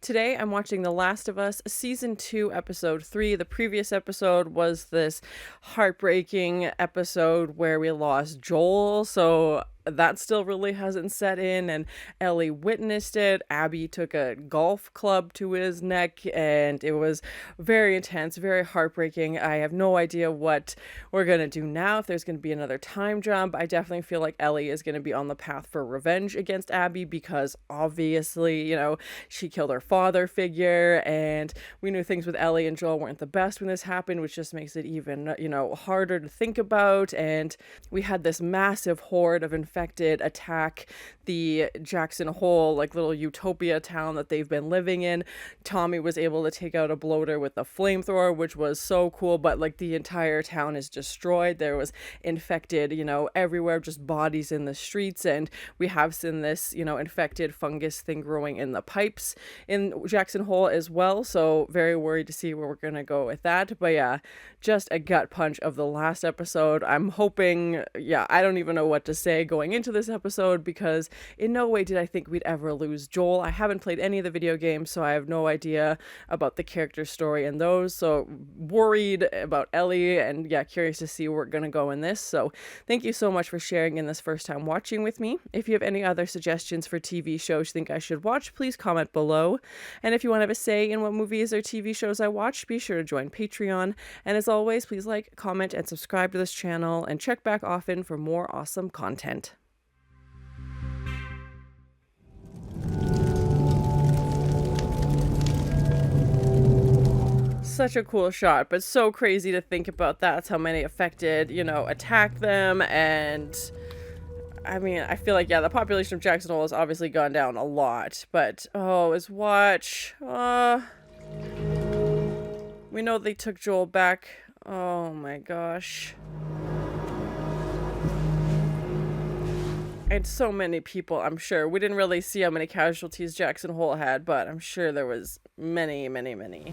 Today I'm watching The Last of Us Season 2, Episode 3. The previous episode was this heartbreaking episode where we lost Joel, so that still really hasn't set in, and Ellie witnessed it. Abby took a golf club to his neck, and it was very intense, very heartbreaking. I have no idea what we're gonna do now, if there's gonna be another time jump. I definitely feel like Ellie is gonna be on the path for revenge against Abby, because obviously, you know, she killed her father figure, and we knew things with Ellie and Joel weren't the best when this happened, which just makes it even, you know, harder to think about. And we had this massive horde of infected attack the Jackson Hole, like, little utopia town that they've been living in. Tommy was able to take out a bloater with a flamethrower, which was so cool, but like the entire town is destroyed. There was infected, you know, everywhere, just bodies in the streets, and we have seen this, you know, infected fungus thing growing in the pipes in Jackson Hole as well, so very worried to see where we're gonna go with that. But yeah, just a gut punch of the last episode. I'm hoping, yeah, I don't even know what to say going into this episode, because in no way did I think we'd ever lose Joel. I haven't played any of the video games, so I have no idea about the character story in those, so worried about Ellie, and yeah, curious to see where we're gonna go in this. So thank you so much for sharing in this first time watching with me. If you have any other suggestions for TV shows you think I should watch, please comment below. And if you want to have a say in what movies or TV shows I watch, be sure to join Patreon. And as always, please like, comment, and subscribe to this channel, and check back often for more awesome content. Such a cool shot, but so crazy to think about that's how many affected, you know, attacked them. And I mean, I feel like, yeah, the population of Jackson Hole has obviously gone down a lot, but oh, his watch, we know they took Joel back. Oh my gosh. And so many people, I'm sure. We didn't really see how many casualties Jackson Hole had, but I'm sure there was many, many, many.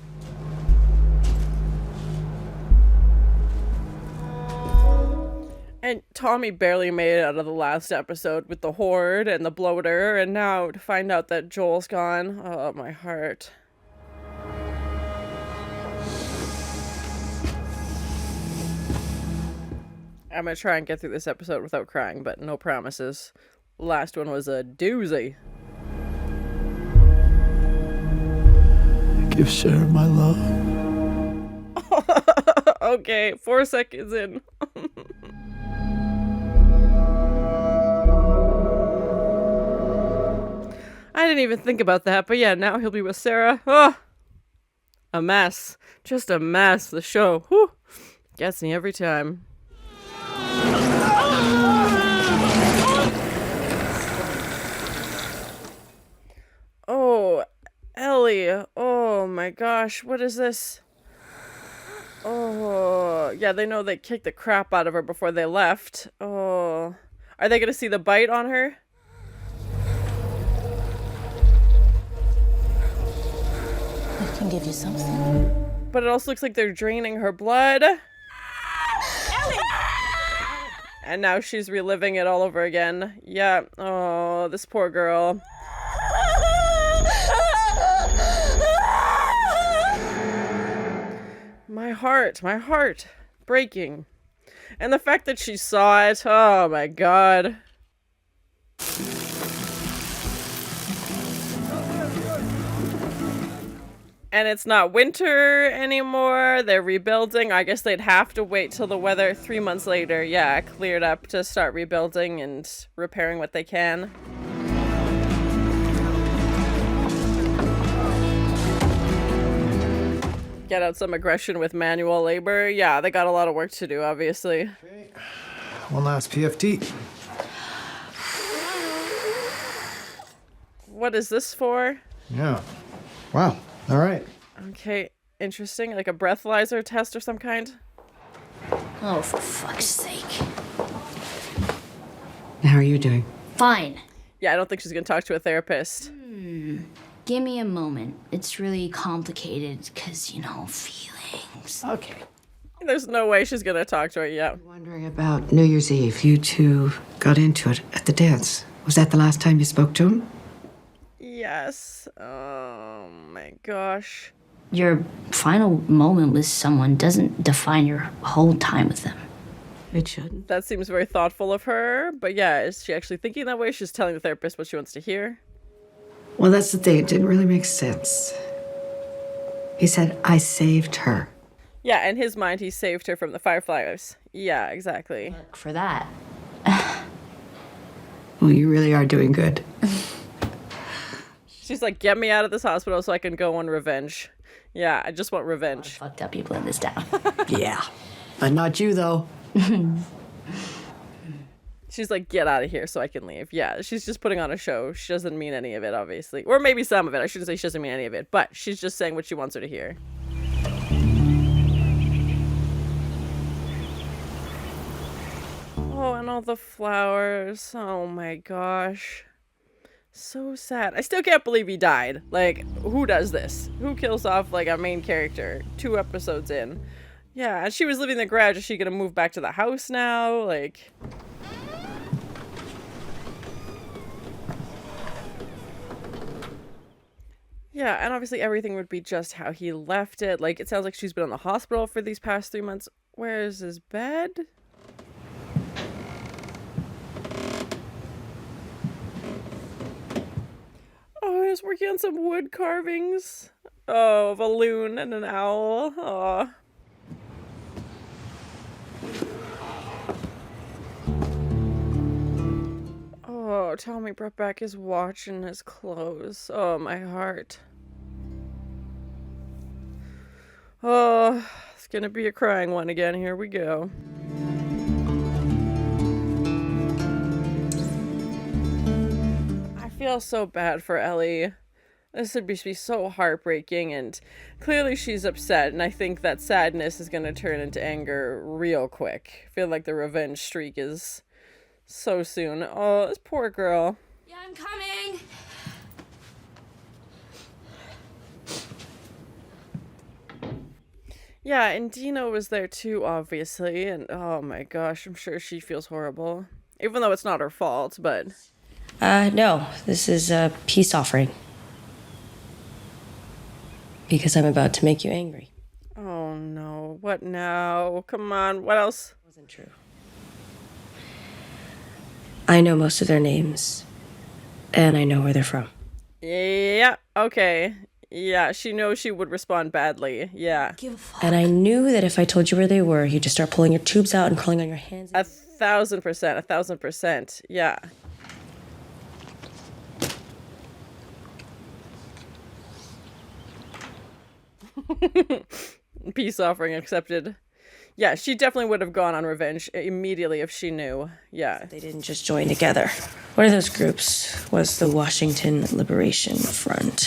And Tommy barely made it out of the last episode with the horde and the bloater, and now to find out that Joel's gone, oh, my heart. I'm gonna try and get through this episode without crying, but no promises. Last one was a doozy. Give Sarah my love. Okay, 4 seconds in. I didn't even think about that, but yeah, now he'll be with Sarah. Oh, a mess. Just a mess. The show, whew, gets me every time. Oh, Ellie. Oh my gosh, what is this? Oh, yeah, they know they kicked the crap out of her before they left. Oh, are they gonna see the bite on her? It can give you something. But it also looks like they're draining her blood. Ellie! And now she's reliving it all over again. Yeah. Oh, this poor girl. My heart breaking. And the fact that she saw it, oh my god. And it's not winter anymore, they're rebuilding. I guess they'd have to wait till the weather 3 months later, yeah, cleared up to start rebuilding and repairing what they can. Get out some aggression with manual labor. Yeah, they got a lot of work to do, obviously. Okay. One last PFT. What is this for? Yeah. Wow. All right. Okay, interesting. Like a breathalyzer test or some kind? Oh, for fuck's sake. How are you doing? Fine. Yeah, I don't think she's gonna talk to a therapist. Give me a moment. It's really complicated because, you know, feelings. Okay. There's no way she's gonna talk to her yet. Wondering about New Year's Eve. You two got into it at the dance. Was that the last time you spoke to him? Yes. my gosh. Your final moment with someone doesn't define your whole time with them. It shouldn't. That seems very thoughtful of her. But yeah, is she actually thinking that way? She's telling the therapist what she wants to hear. Well, that's the thing. It didn't really make sense. He said, I saved her. Yeah, in his mind, he saved her from the fireflies. Yeah, exactly. For that. Well, you really are doing good. She's like, get me out of this hospital so I can go on revenge. Yeah, I just want revenge. Fucked up people in this town. Yeah. But not you, though. She's like, get out of here so I can leave. Yeah, she's just putting on a show. She doesn't mean any of it, obviously. Or maybe some of it. I shouldn't say she doesn't mean any of it. But she's just saying what she wants her to hear. Oh, and all the flowers. Oh my gosh. So sad. I still can't believe he died. Like, who does this? Who kills off, like, a main character 2 episodes in? Yeah, and she was living in the garage. Is she gonna move back to the house now? Like... Yeah, and obviously everything would be just how he left it. Like, it sounds like she's been in the hospital for these past 3 months. Where's his bed? Oh, he was working on some wood carvings. Oh, of a loon and an owl. Oh. Oh, Tommy brought back his watch and his clothes. Oh, my heart. Oh, it's gonna be a crying one again. Here we go. I feel so bad for Ellie. This would be so heartbreaking, and clearly she's upset, and I think that sadness is gonna turn into anger real quick. I feel like the revenge streak is so soon. Oh, this poor girl. Yeah, I'm coming. Yeah, and Dina was there too, obviously, and oh my gosh, I'm sure she feels horrible. Even though it's not her fault, but... No, this is a peace offering. Because I'm about to make you angry. Oh no, what now? Come on, what else? Wasn't true. I know most of their names, and I know where they're from. Yeah, okay. Yeah, she knows she would respond badly. Yeah. And I knew that if I told you where they were, you'd just start pulling your tubes out and crawling on your hands. 1,000%, 1,000%. Yeah. Peace offering accepted. Yeah, she definitely would have gone on revenge immediately if she knew. Yeah. They didn't just join together. One of those groups was the Washington Liberation Front.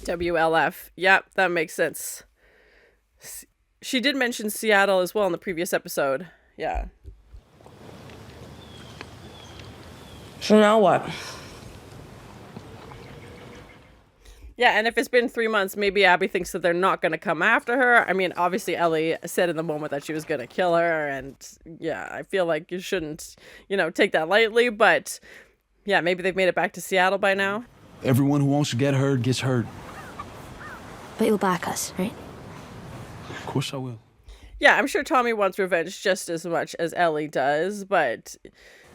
WLF. Yep, that makes sense. She did mention Seattle as well in the previous episode. Yeah. So now what? Yeah, and if it's been 3 months, maybe Abby thinks that they're not going to come after her. I mean, obviously Ellie said in the moment that she was going to kill her, and yeah, I feel like you shouldn't, take that lightly, but yeah, maybe they've made it back to Seattle by now. Everyone who wants to get hurt gets hurt. But you'll back us, right? Of course I will. Yeah, I'm sure Tommy wants revenge just as much as Ellie does, but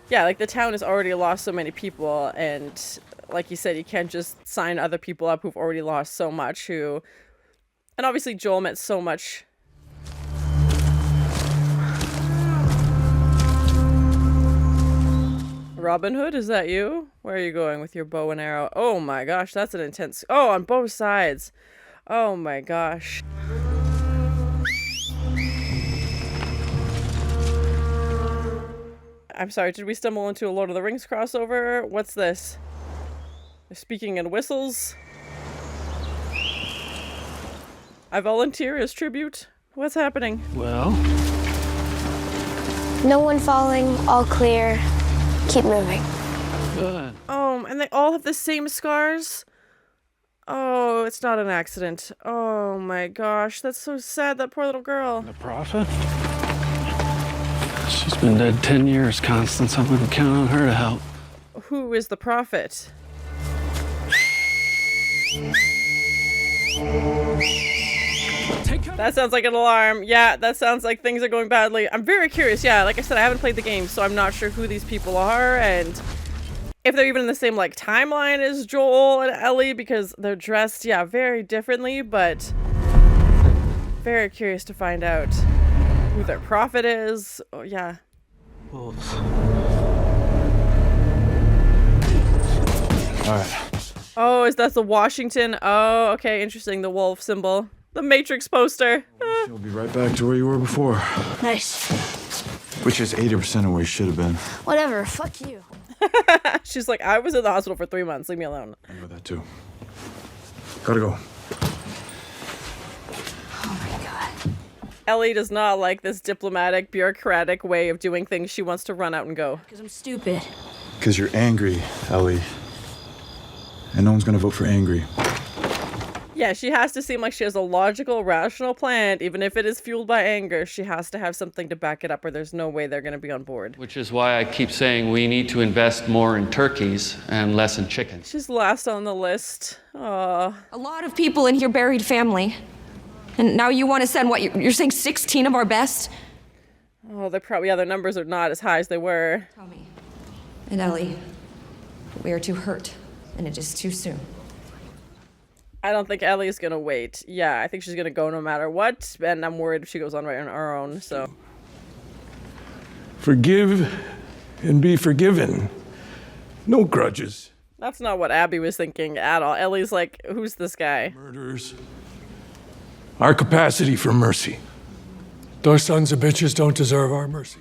yeah, like the town has already lost so many people, and like you said, you can't just sign other people up who've already lost so much, and obviously Joel meant so much. Robin Hood, is that you? Where are you going with your bow and arrow? Oh my gosh, that's an intense... Oh, on both sides. Oh my gosh. I'm sorry, did we stumble into a Lord of the Rings crossover? What's this? They're speaking in whistles. I volunteer as tribute. What's happening? Well, No one falling, all clear. Keep moving. good. Oh, and they all have the same scars? Oh, it's not an accident. Oh my gosh, that's so sad, that poor little girl. The prophet? She's been dead 10 years, Constance. I wouldn't count on her to help. Who is the prophet? That sounds like an alarm. Yeah, that sounds like things are going badly. I'm very curious. Yeah, like I said, I haven't played the game, so I'm not sure who these people are and if they're even in the same like timeline as Joel and Ellie, because they're dressed, yeah, very differently, but very curious to find out who their prophet is. Oh, yeah. Wolves. All right. Oh, is that the Washington? Oh, okay, interesting. The wolf symbol. The Matrix poster. You'll be right back to where you were before. Nice. Which is 80% of where you should have been. Whatever, fuck you. She's like, I was in the hospital for 3 months. Leave me alone. I know that too. Gotta go. Oh my god. Ellie does not like this diplomatic, bureaucratic way of doing things. She wants to run out and go. Because I'm stupid. Because you're angry, Ellie. And no one's gonna vote for angry. Yeah, she has to seem like she has a logical, rational plan. Even if it is fueled by anger, she has to have something to back it up or there's no way they're going to be on board. Which is why I keep saying we need to invest more in turkeys and less in chickens. She's last on the list. Aww. A lot of people in here buried family. And now you want to send, what, you're saying 16 of our best? Oh, they're probably, yeah, their numbers are not as high as they were. Tommy and Ellie, we are too hurt, and it is too soon. I don't think Ellie's gonna wait. Yeah, I think she's gonna go no matter what, and I'm worried if she goes on right on her own, so. Forgive and be forgiven. No grudges. That's not what Abby was thinking at all. Ellie's like, who's this guy? Murders. Our capacity for mercy. Those sons of bitches don't deserve our mercy.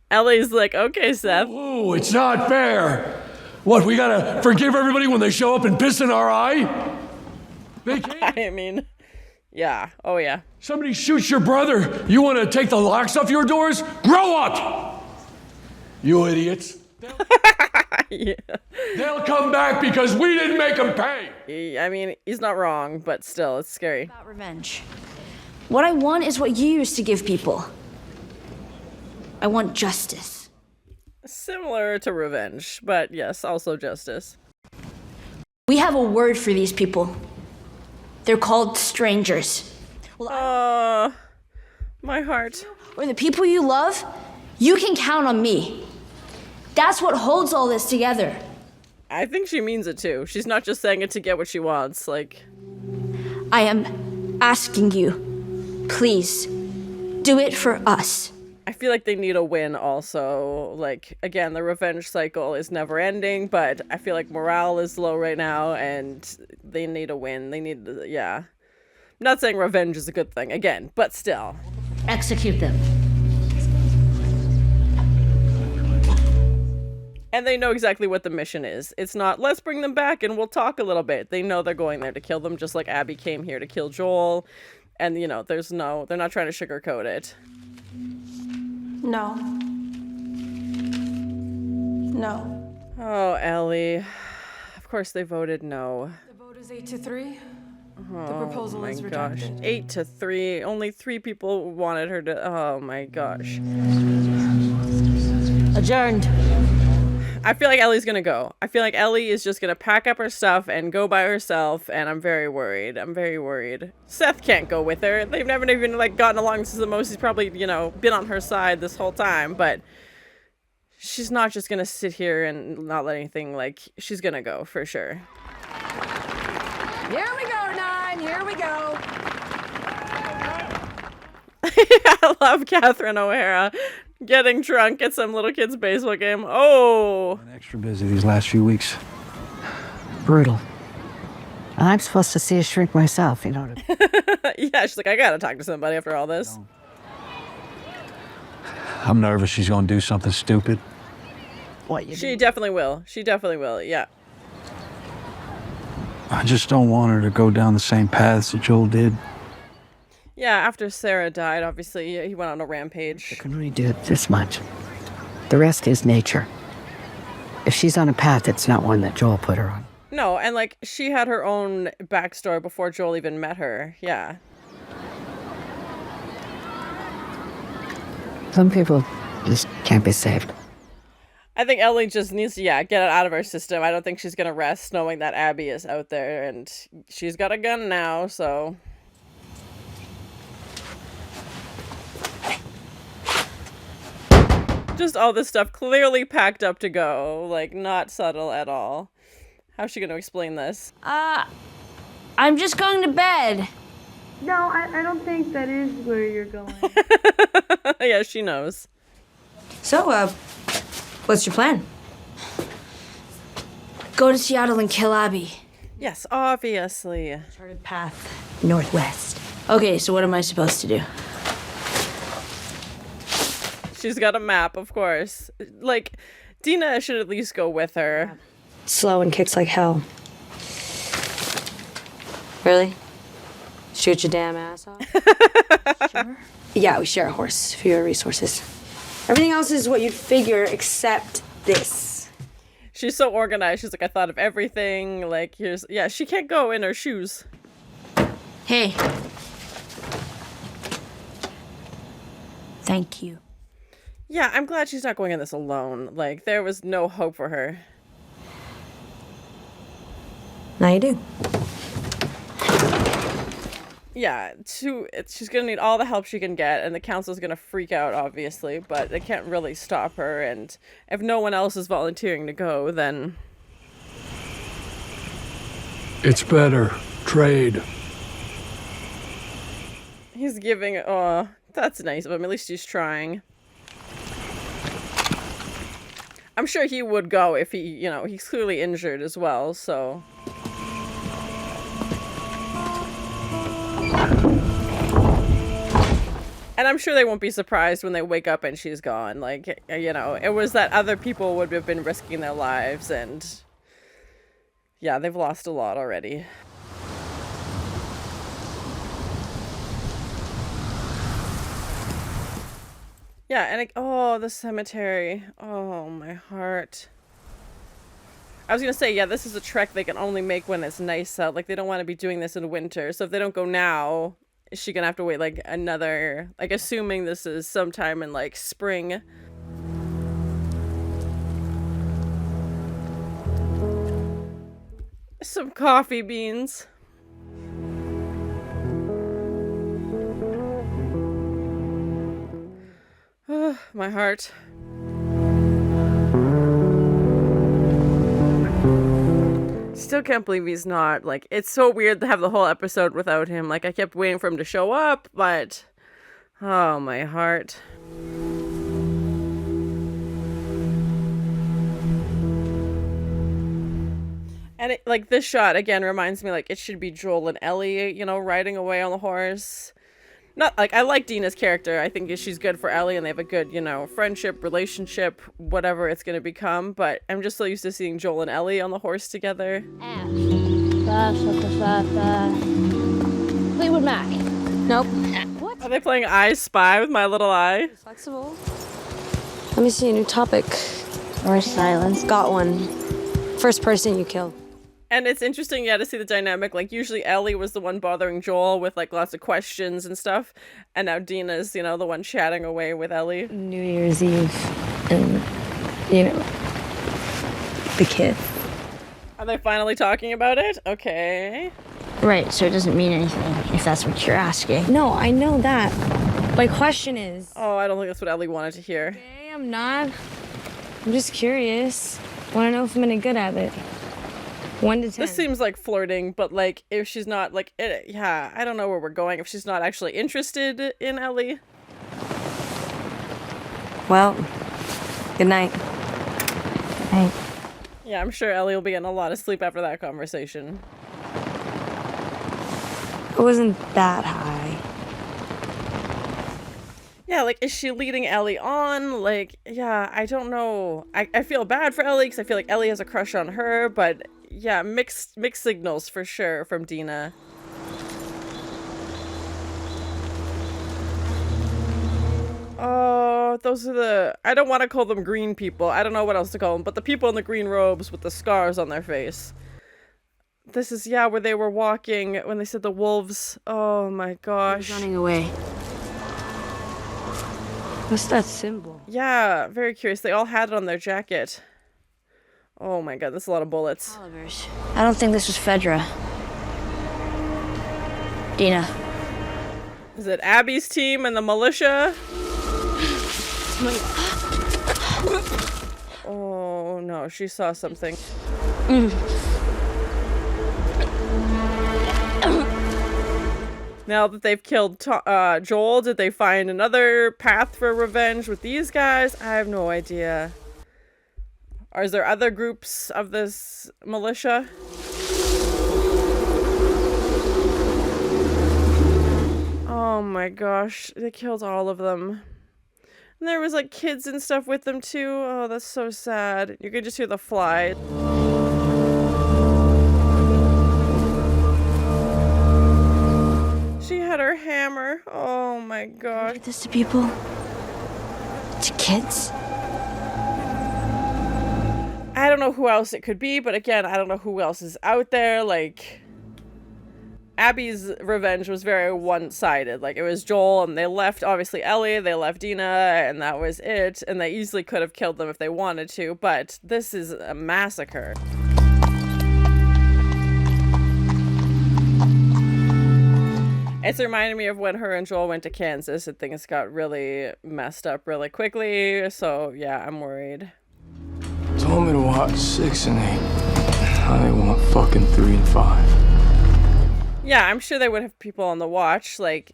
Ellie's like, okay, Seth. Oh, it's not fair. What, we gotta forgive everybody when they show up and piss in our eye? They can't. I mean, yeah. Oh, yeah. Somebody shoots your brother. You want to take the locks off your doors? Grow up! You idiots. Yeah. They'll come back because we didn't make them pay. I mean, he's not wrong, but still, it's scary. About revenge. What I want is what you used to give people. I want justice. Similar to revenge, but yes, also justice. We have a word for these people. They're called strangers. Well, my heart. Or the people you love, you can count on me. That's what holds all this together. I think she means it too. She's not just saying it to get what she wants, like. I am asking you, please, do it for us. I feel like they need a win also. Like, again, the revenge cycle is never ending, but I feel like morale is low right now and they need a win. They need, yeah. I'm not saying revenge is a good thing, again, but still. Execute them. And they know exactly what the mission is. It's not, let's bring them back and we'll talk a little bit. They know they're going there to kill them, just like Abby came here to kill Joel. And, you know, they're not trying to sugarcoat it. No. No. Oh, Ellie. Of course they voted no. The vote is 8-3. Oh, The proposal is gosh. rejected. 8-3. Only 3 people wanted her to. Oh my gosh. Adjourned. I feel like Ellie's gonna go. I feel like Ellie is just gonna pack up her stuff and go by herself, and I'm very worried. I'm very worried. Seth can't go with her. They've never even like gotten along. This is the most he's probably, you know, been on her side this whole time, but she's not just gonna sit here and not let anything, like, she's gonna go for sure. Here we go, 9. Here we go. I love Catherine O'Hara getting drunk at some little kid's baseball game. Oh. Been extra busy these last few weeks. Brutal. And I'm supposed to see a shrink myself, you know. Yeah, she's like, I gotta talk to somebody after all this. I'm nervous she's gonna do something stupid. What, She definitely will. She definitely will, yeah. I just don't want her to go down the same paths that Joel did. Yeah, after Sarah died, obviously, he went on a rampage. You can only do this much. The rest is nature. If she's on a path, it's not one that Joel put her on. No, and like, she had her own backstory before Joel even met her, yeah. Some people just can't be saved. I think Ellie just needs to, get it out of her system. I don't think she's gonna rest knowing that Abby is out there, and she's got a gun now, so... Just all this stuff clearly packed up to go, like, not subtle at all. How's she gonna explain this? I'm just going to bed. No, I don't think that is where you're going. Yeah, she knows. So, what's your plan? Go to Seattle and kill Abby. Yes, obviously. Charted path northwest. Okay, so what am I supposed to do? She's got a map, of course. Like, Dina should at least go with her. Slow and kicks like hell. Really? Shoot your damn ass off? Sure. Yeah, we share a horse. Fewer resources. Everything else is what you'd figure except this. She's so organized. She's like, I thought of everything. Like, here's... Yeah, she can't go in her shoes. Hey. Thank you. Yeah, I'm glad she's not going in this alone. Like, there was no hope for her. Now you do. Yeah, she's gonna need all the help she can get, and the council's gonna freak out, obviously, but they can't really stop her, and if no one else is volunteering to go, then... It's better. Trade. He's giving... Oh, that's nice of him. At least he's trying. I'm sure he would go if he, you know, he's clearly injured as well, so... And I'm sure they won't be surprised when they wake up and she's gone. Like, you know, it was that other people would have been risking their lives, and... Yeah, they've lost a lot already. Yeah, and oh, the cemetery. Oh, my heart. I was gonna say, yeah, this is a trek they can only make when it's nice out. Like, they don't want to be doing this in winter. So if they don't go now, is she gonna have to wait, like, another... Like, assuming this is sometime in, like, spring. Some coffee beans. My heart. Still can't believe he's not, like, it's so weird to have the whole episode without him. Like, I kept waiting for him to show up, but... Oh, my heart. And, it, like, this shot, again, reminds me, like, it should be Joel and Ellie, you know, riding away on the horse. Not, like, I like Dina's character. I think she's good for Ellie, and they have a good, you know, friendship, relationship, whatever it's gonna become, but I'm just so used to seeing Joel and Ellie on the horse together. Fleetwood Mac. Nope. What? Are they playing I Spy with My Little Eye? Flexible. Let me see a new topic. Or silence. Got one. First person you kill. And it's interesting, yeah, to see the dynamic. Like, usually Ellie was the one bothering Joel with, like, lots of questions and stuff. And now Dina's, you know, the one chatting away with Ellie. New Year's Eve. And, you know, the kid. Are they finally talking about it? Okay. Right, so it doesn't mean anything, if that's what you're asking. No, I know that. My question is... Oh, I don't think that's what Ellie wanted to hear. Okay, I'm not. I'm just curious. Want to know if I'm any good at it. 1 to 10. This seems like flirting, but, like, if she's not, like, yeah, I don't know where we're going. If she's not actually interested in Ellie. Well, good night. Right. Yeah, I'm sure Ellie will be getting a lot of sleep after that conversation. It wasn't that high. Yeah, like, is she leading Ellie on? Like, yeah, I don't know. I feel bad for Ellie, because I feel like Ellie has a crush on her, but... Yeah, mixed signals for sure from Dina. Oh, those are the... I don't want to call them green people. I don't know what else to call them, but the people in the green robes with the scars on their face. This is, yeah, where they were walking when they said the wolves. Oh my gosh. Running away. What's that symbol? Yeah, very curious. They all had it on their jacket. Oh my god, that's a lot of bullets. Oliver's. I don't think this was Fedra. Dina. Is it Abby's team and the militia? Oh no, she saw something. Now that they've killed Joel, did they find another path for revenge with these guys? I have no idea. Or is there other groups of this militia? Oh my gosh, they killed all of them. And there was like kids and stuff with them too. Oh, that's so sad. You could just hear the fly. She had her hammer. Oh my gosh. Did this to people? To kids? I don't know who else it could be, but again, I don't know who else is out there. Like, Abby's revenge was very one-sided. Like, it was Joel, and they left, obviously, Ellie, they left Dina, and that was it. And they easily could have killed them if they wanted to, but this is a massacre. It's reminding me of when her and Joel went to Kansas and things got really messed up really quickly. So, yeah, I'm worried. Told me to watch 6 and 8. Now they want fucking 3 and 5. Yeah, I'm sure they would have people on the watch, like...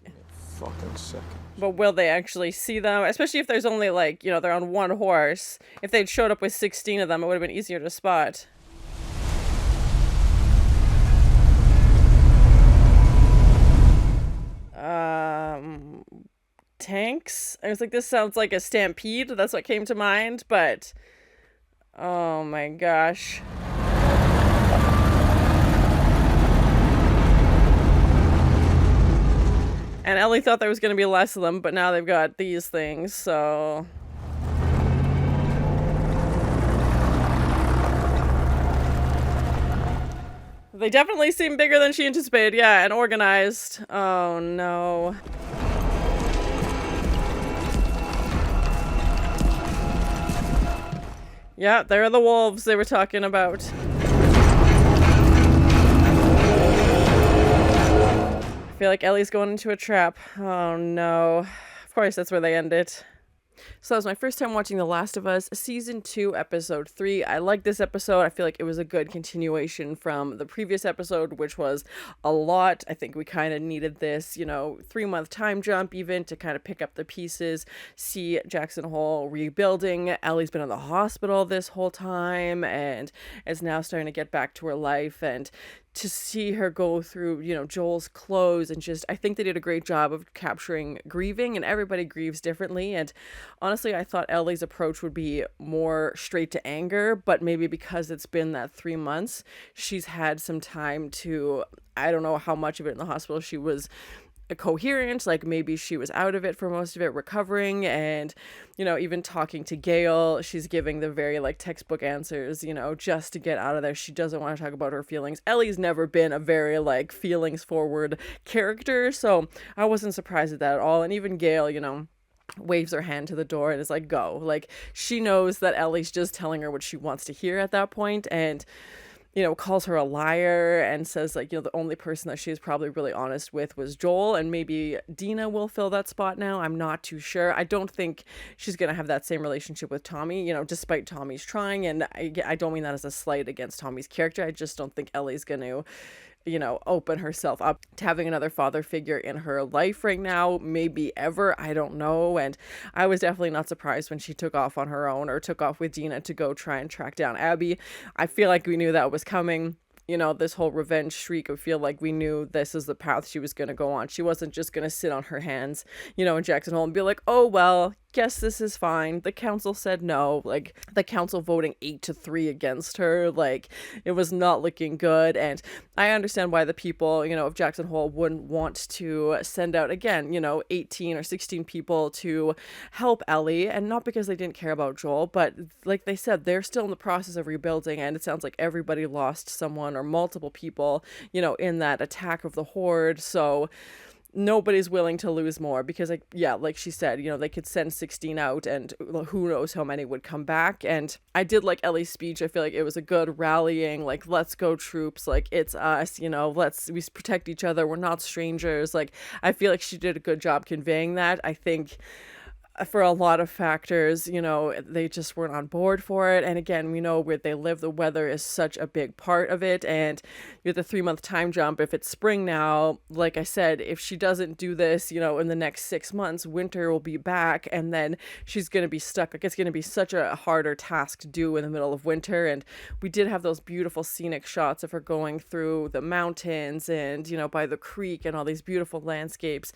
Fucking second. But will they actually see them? Especially if there's only, like, you know, they're on one horse. If they'd showed up with 16 of them, it would have been easier to spot. Tanks? I was like, this sounds like a stampede. That's what came to mind, but... Oh my gosh. And Ellie thought there was going to be less of them, but now they've got these things, so... They definitely seem bigger than she anticipated, yeah, and organized. Oh no. Yeah, there are the wolves they were talking about. I feel like Ellie's going into a trap. Oh no. Of course, that's where they end it. So that was my first time watching The Last of Us, Season 2, Episode 3. I like this episode. I feel like it was a good continuation from the previous episode, which was a lot. I think we kind of needed this, you know, 3-month time jump even to kind of pick up the pieces, see Jackson Hole rebuilding. Ellie's been in the hospital this whole time and is now starting to get back to her life, and to see her go through, you know, Joel's clothes, and just, I think they did a great job of capturing grieving, and everybody grieves differently. And honestly, I thought Ellie's approach would be more straight to anger, but maybe because it's been that 3 months, she's had some time to, I don't know how much of it in the hospital she was coherent, like maybe she was out of it for most of it, recovering, and, you know, even talking to Gail, she's giving the very like textbook answers, you know, just to get out of there. She doesn't want to talk about her feelings. Ellie's never been a very like feelings forward character, so I wasn't surprised at that at all. And even Gail, you know, waves her hand to the door and is like, go. Like, she knows that Ellie's just telling her what she wants to hear at that point, and, you know, calls her a liar and says, like, you know, the only person that she is probably really honest with was Joel, and maybe Dina will fill that spot now. I'm not too sure. I don't think she's going to have that same relationship with Tommy, you know, despite Tommy's trying, and I don't mean that as a slight against Tommy's character. I just don't think Ellie's going to, you know, open herself up to having another father figure in her life right now, maybe ever, I don't know. And I was definitely not surprised when she took off on her own, or took off with Dina to go try and track down Abby. I feel like we knew that was coming. You know, this whole revenge streak, I feel like we knew this is the path she was going to go on. She wasn't just going to sit on her hands, you know, in Jackson Hole and be like, oh, well, guess this is fine. The council said no. Like, the council voting 8-3 against her. Like, it was not looking good. And I understand why the people, you know, of Jackson Hole wouldn't want to send out, again, you know, 18 or 16 people to help Ellie. And not because they didn't care about Joel, but like they said, they're still in the process of rebuilding. And it sounds like everybody lost someone or multiple people, you know, in that attack of the Horde. So, nobody's willing to lose more because, like, yeah, like she said, you know, they could send 16 out and who knows how many would come back. And I did like Ellie's speech. I feel like it was a good rallying, like, let's go troops, like, it's us, you know, we protect each other, we're not strangers. Like, I feel like she did a good job conveying that. I think for a lot of factors, you know, they just weren't on board for it. And again, we know where they live, the weather is such a big part of it. And with the 3-month time jump, if it's spring now, like I said, if she doesn't do this, you know, in the next 6 months, winter will be back and then she's going to be stuck. Like, it's going to be such a harder task to do in the middle of winter. And we did have those beautiful scenic shots of her going through the mountains and, you know, by the creek and all these beautiful landscapes.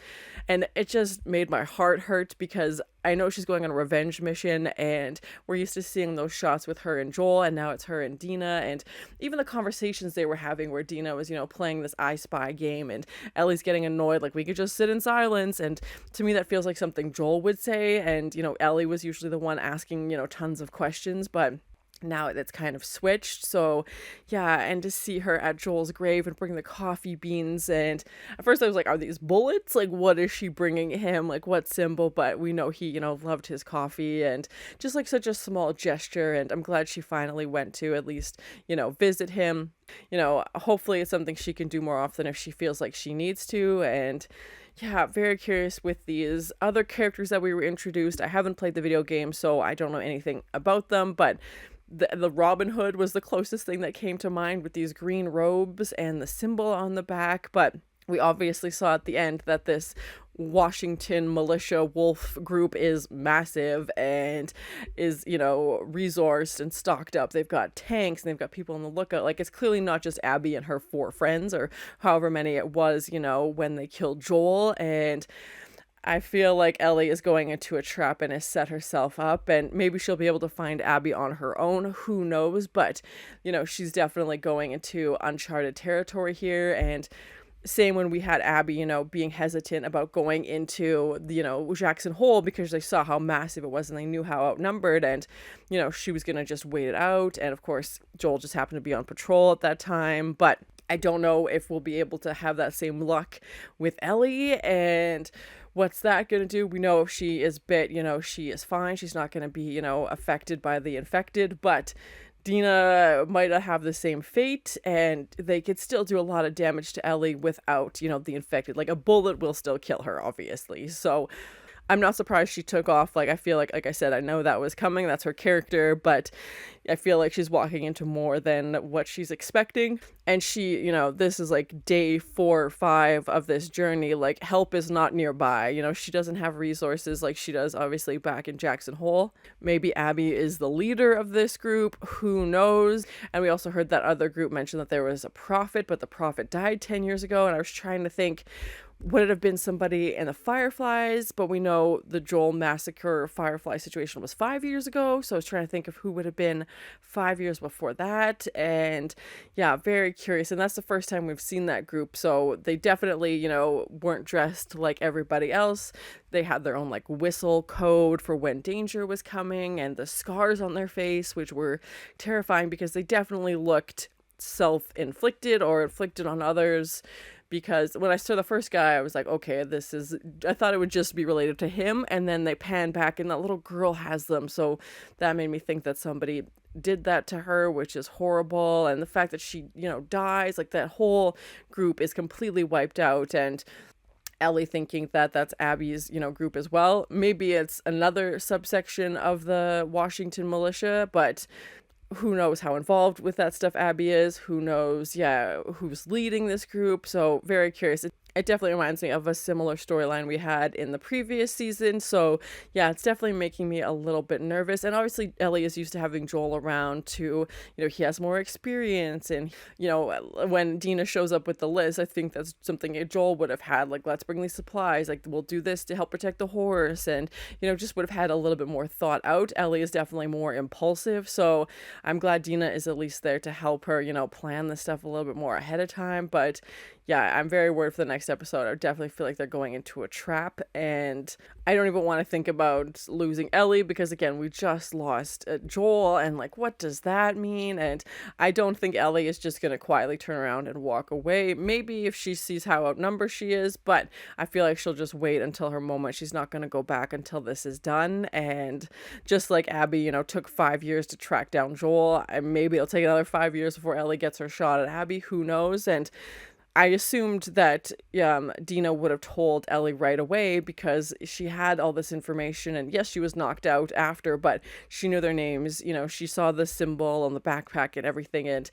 And it just made my heart hurt because I know she's going on a revenge mission and we're used to seeing those shots with her and Joel, and now it's her and Dina, and even the conversations they were having where Dina was, you know, playing this I Spy game and Ellie's getting annoyed, like, we could just sit in silence. And to me that feels like something Joel would say, and, you know, Ellie was usually the one asking, you know, tons of questions, but now it's kind of switched. So yeah, and to see her at Joel's grave and bring the coffee beans, and at first I was like, are these bullets? Like, what is she bringing him? Like, what symbol? But we know he, you know, loved his coffee, and just like such a small gesture. And I'm glad she finally went to at least, you know, visit him. You know, hopefully it's something she can do more often if she feels like she needs to. And yeah, very curious with these other characters that we were introduced. I haven't played the video game, so I don't know anything about them, but the Robin Hood was the closest thing that came to mind with these green robes and the symbol on the back. But we obviously saw at the end that this Washington militia wolf group is massive and is, you know, resourced and stocked up. They've got tanks and they've got people on the lookout. Like, it's clearly not just Abby and her 4 friends or however many it was, you know, when they killed Joel. And I feel like Ellie is going into a trap and has set herself up, and maybe she'll be able to find Abby on her own. Who knows? But, you know, she's definitely going into uncharted territory here. And same when we had Abby, you know, being hesitant about going into, you know, Jackson Hole because they saw how massive it was and they knew how outnumbered, and, you know, she was going to just wait it out. And of course, Joel just happened to be on patrol at that time. But I don't know if we'll be able to have that same luck with Ellie. And what's that going to do? We know if she is bit, you know, she is fine. She's not going to be, you know, affected by the infected. But Dina might have the same fate, and they could still do a lot of damage to Ellie without, you know, the infected. Like, a bullet will still kill her, obviously. So I'm not surprised she took off. Like, I feel like I said, I know that was coming. That's her character, but I feel like she's walking into more than what she's expecting. And she, you know, this is like day 4 or 5 of this journey. Like, help is not nearby. You know, she doesn't have resources like she does, obviously, back in Jackson Hole. Maybe Abby is the leader of this group. Who knows? And we also heard that other group mention that there was a prophet, but the prophet died 10 years ago. And I was trying to think, would it have been somebody in the Fireflies? But we know the Joel massacre Firefly situation was 5 years ago. So I was trying to think of who would have been 5 years before that. And yeah, very curious. And that's the first time we've seen that group. So they definitely, you know, weren't dressed like everybody else. They had their own like whistle code for when danger was coming, and the scars on their face, which were terrifying because they definitely looked self-inflicted or inflicted on others. Because when I saw the first guy, I was like, okay, I thought it would just be related to him. And then they pan back and that little girl has them. So that made me think that somebody did that to her, which is horrible. And the fact that she, you know, dies, like that whole group is completely wiped out. And Ellie thinking that that's Abby's, you know, group as well. Maybe it's another subsection of the Washington militia, but who knows how involved with that stuff Abby is, who knows, yeah, who's leading this group. So very curious. It definitely reminds me of a similar storyline we had in the previous season. So yeah, it's definitely making me a little bit nervous. And obviously Ellie is used to having Joel around to, you know, he has more experience. And, you know, when Dina shows up with the list, I think that's something Joel would have had, like, let's bring these supplies, like, we'll do this to help protect the horse. And, you know, just would have had a little bit more thought out. Ellie is definitely more impulsive. So I'm glad Dina is at least there to help her, you know, plan this stuff a little bit more ahead of time. But yeah, I'm very worried for the next next episode, I definitely feel like they're going into a trap, and I don't even want to think about losing Ellie because, again, we just lost Joel, and like, what does that mean? And I don't think Ellie is just going to quietly turn around and walk away. Maybe if she sees how outnumbered she is, but I feel like she'll just wait until her moment. She's not going to go back until this is done. And just like Abby, you know, took 5 years to track down Joel, and maybe it'll take another 5 years before Ellie gets her shot at Abby. Who knows? And I assumed that Dina would have told Ellie right away because she had all this information, and yes, she was knocked out after, but she knew their names. You know, she saw the symbol on the backpack and everything, and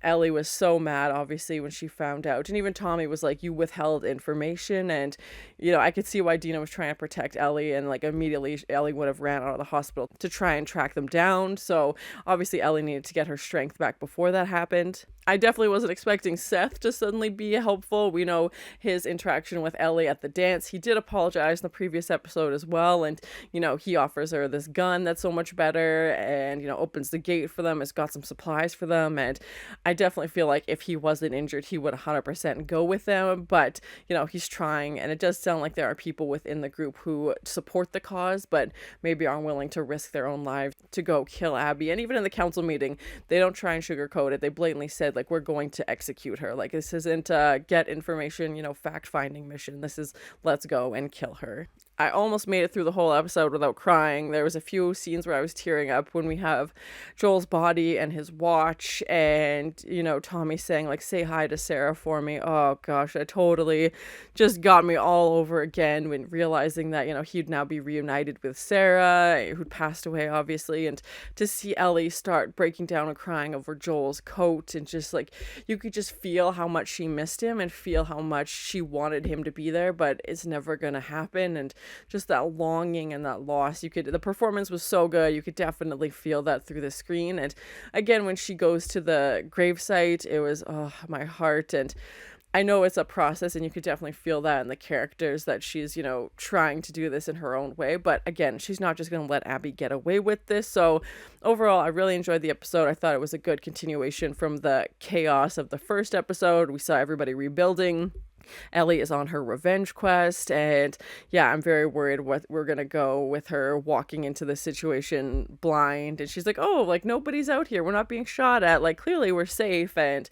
Ellie was so mad, obviously, when she found out. And even Tommy was like, you withheld information. And, you know, I could see why Dina was trying to protect Ellie. And, like, immediately Ellie would have ran out of the hospital to try and track them down. So, obviously, Ellie needed to get her strength back before that happened. I definitely wasn't expecting Seth to suddenly be helpful. We know his interaction with Ellie at the dance. He did apologize in the previous episode as well. And, you know, he offers her this gun that's so much better and, you know, opens the gate for them. Has got some supplies for them. And I definitely feel like if he wasn't injured, he would 100% go with them. But, you know, he's trying. And it does sound like there are people within the group who support the cause, but maybe aren't willing to risk their own lives to go kill Abby. And even in the council meeting, they don't try and sugarcoat it. They blatantly said, like, we're going to execute her. Like, this isn't a get information, you know, fact-finding mission. This is let's go and kill her. I almost made it through the whole episode without crying. There was a few scenes where I was tearing up when we have Joel's body and his watch and, you know, Tommy saying, like, say hi to Sarah for me. Oh, gosh, that totally just got me all over again when realizing that, you know, he'd now be reunited with Sarah, who'd passed away, obviously, and to see Ellie start breaking down and crying over Joel's coat and just, like, you could just feel how much she missed him and feel how much she wanted him to be there, but it's never gonna happen. And just that longing and that loss, the performance was so good, you could definitely feel that through the screen. And again, when she goes to the gravesite, it was, oh, my heart. And I know it's a process, and you could definitely feel that in the characters, that she's, you know, trying to do this in her own way. But again, she's not just going to let Abby get away with this. So overall, I really enjoyed the episode. I thought it was a good continuation from the chaos of the first episode. We saw everybody rebuilding. Ellie is on her revenge quest, and yeah, I'm very worried what we're gonna go with her walking into this situation blind, and she's like, oh, like, nobody's out here, we're not being shot at, like, clearly we're safe. And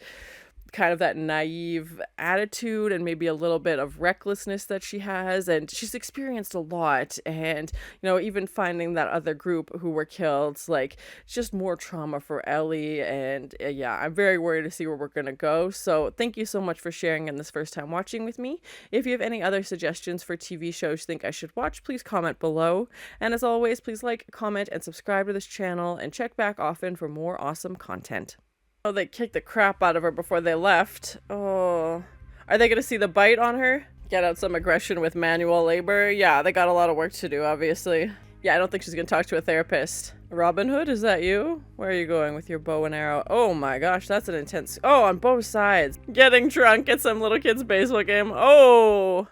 kind of that naive attitude and maybe a little bit of recklessness that she has, and she's experienced a lot. And, you know, even finding that other group who were killed, like, it's just more trauma for Ellie. And yeah, I'm very worried to see where we're gonna go. So thank you so much for sharing in this first time watching with me. If you have any other suggestions for TV shows you think I should watch, please comment below. And as always, please like, comment, and subscribe to this channel, and check back often for more awesome content. Oh, they kicked the crap out of her before they left. Oh. Are they gonna see the bite on her? Get out some aggression with manual labor? Yeah, they got a lot of work to do, obviously. Yeah, I don't think she's gonna talk to a therapist. Robin Hood, is that you? Where are you going with your bow and arrow? Oh my gosh, that's an intense... Oh, on both sides. Getting drunk at some little kid's baseball game. Oh!